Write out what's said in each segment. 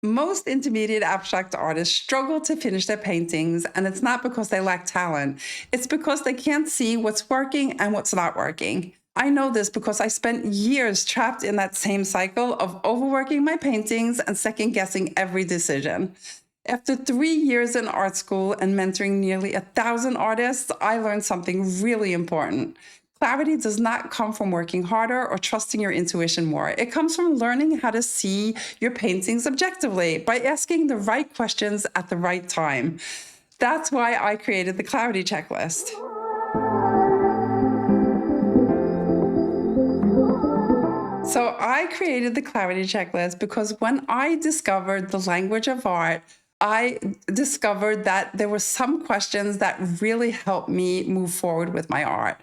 Most intermediate abstract artists struggle to finish their paintings, and it's not because they lack talent. It's because they can't see what's working and what's not working. I know this because I spent years trapped in that same cycle of overworking my paintings and second guessing every decision. After 3 years in art school and mentoring nearly 1,000 artists, I learned something really important. Clarity does not come from working harder or trusting your intuition more. It comes from learning how to see your paintings objectively by asking the right questions at the right time. That's why I created the Clarity Checklist. So I created the Clarity Checklist because when I discovered the language of art, I discovered that there were some questions that really helped me move forward with my art.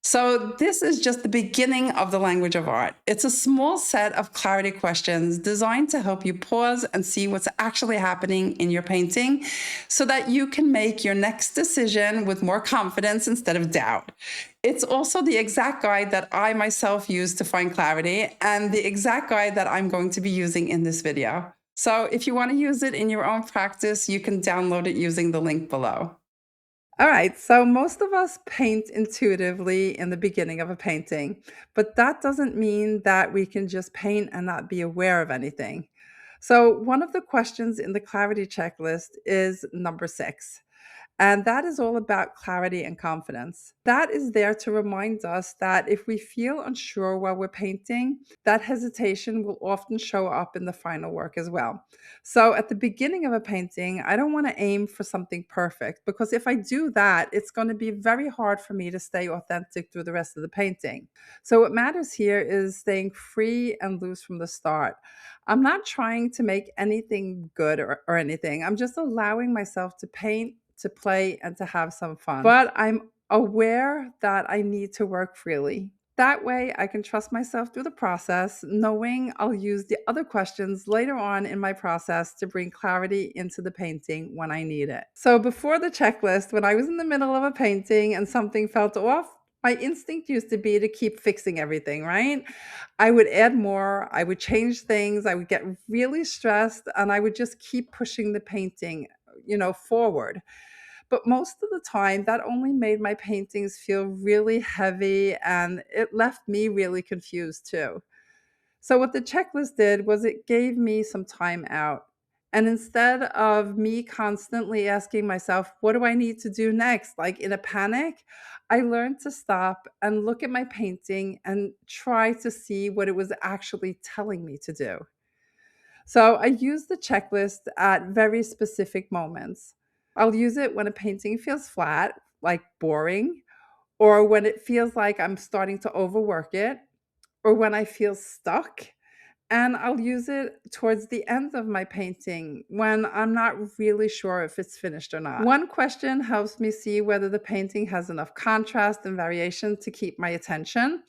So, this is just the beginning of the language of art. It's a small set of clarity questions designed to help you pause and see what's actually happening in your painting so that you can make your next decision with more confidence instead of doubt. It's also the exact guide that I myself use to find clarity and the exact guide that I'm going to be using in this video. So, if you want to use it in your own practice, you can download it using the link below. All right, so most of us paint intuitively in the beginning of a painting, but that doesn't mean that we can just paint and not be aware of anything. So, one of the questions in the clarity checklist is number 6. And that is all about clarity and confidence. That is there to remind us that if we feel unsure while we're painting, that hesitation will often show up in the final work as well. So at the beginning of a painting, I don't want to aim for something perfect because if I do that, it's going to be very hard for me to stay authentic through the rest of the painting. So what matters here is staying free and loose from the start. I'm not trying to make anything good or anything. I'm just allowing myself to paint, to play, and to have some fun. But I'm aware that I need to work freely. That way, I can trust myself through the process, knowing I'll use the other questions later on in my process to bring clarity into the painting when I need it. So, before the checklist, when I was in the middle of a painting and something felt off, my instinct used to be to keep fixing everything, right? I would add more, I would change things, I would get really stressed, and I would just keep pushing the painting, forward. But most of the time, that only made my paintings feel really heavy and it left me really confused too. So, what the checklist did was it gave me some time out. And instead of me constantly asking myself, what do I need to do next? Like in a panic, I learned to stop and look at my painting and try to see what it was actually telling me to do. So I use the checklist at very specific moments. I'll use it when a painting feels flat, like boring, or when it feels like I'm starting to overwork it, or when I feel stuck. And I'll use it towards the end of my painting when I'm not really sure if it's finished or not. One question helps me see whether the painting has enough contrast and variation to keep my attention.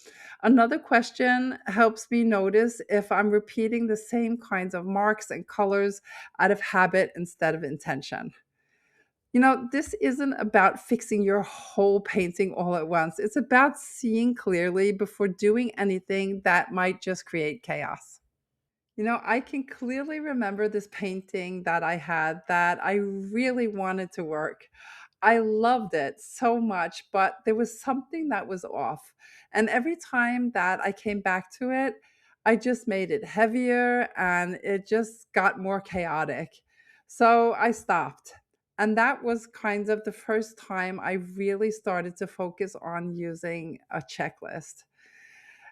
Another question helps me notice if I'm repeating the same kinds of marks and colors out of habit instead of intention. This isn't about fixing your whole painting all at once. It's about seeing clearly before doing anything that might just create chaos. I can clearly remember this painting that I had that I really wanted to work. I loved it so much, but there was something that was off. And every time that I came back to it, I just made it heavier and it just got more chaotic. So I stopped. And that was kind of the first time I really started to focus on using a checklist.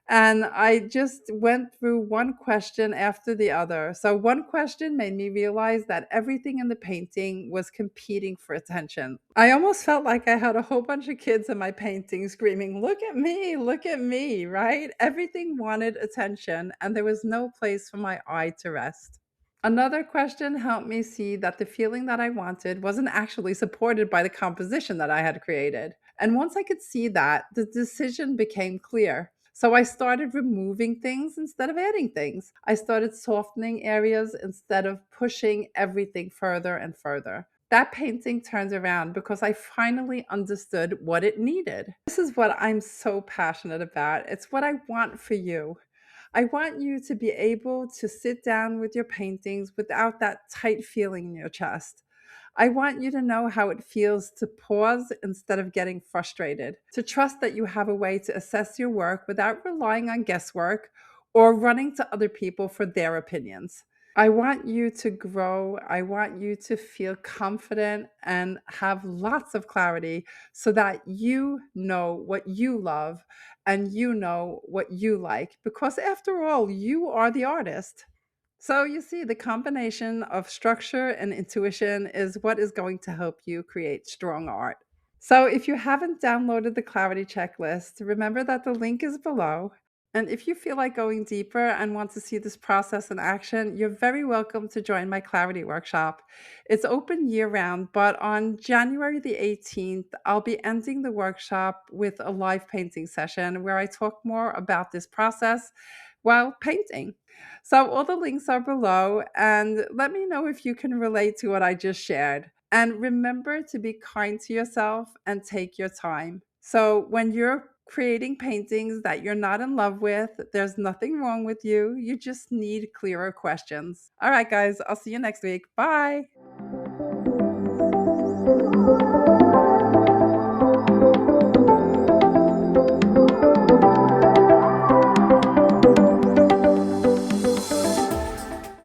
And I just went through one question after the other. So, one question made me realize that everything in the painting was competing for attention. I almost felt like I had a whole bunch of kids in my painting screaming, look at me, right? Everything wanted attention, and there was no place for my eye to rest. Another question helped me see that the feeling that I wanted wasn't actually supported by the composition that I had created. And once I could see that, the decision became clear. So I started removing things instead of adding things. I started softening areas instead of pushing everything further and further. That painting turned around because I finally understood what it needed. This is what I'm so passionate about. It's what I want for you. I want you to be able to sit down with your paintings without that tight feeling in your chest. I want you to know how it feels to pause instead of getting frustrated, to trust that you have a way to assess your work without relying on guesswork or running to other people for their opinions. I want you to grow. I want you to feel confident and have lots of clarity so that you know what you love and you know what you like. Because after all, you are the artist. So you see, the combination of structure and intuition is what is going to help you create strong art. So if you haven't downloaded the clarity checklist, remember that the link is below. And if you feel like going deeper and want to see this process in action, you're very welcome to join my clarity workshop. It's open year round, but on January the 18th, I'll be ending the workshop with a live painting session where I talk more about this process while painting. So all the links are below, and let me know if you can relate to what I just shared. And remember to be kind to yourself and take your time. So when you're creating paintings that you're not in love with, there's nothing wrong with you. You just need clearer questions. All right, guys, I'll see you next week. Bye.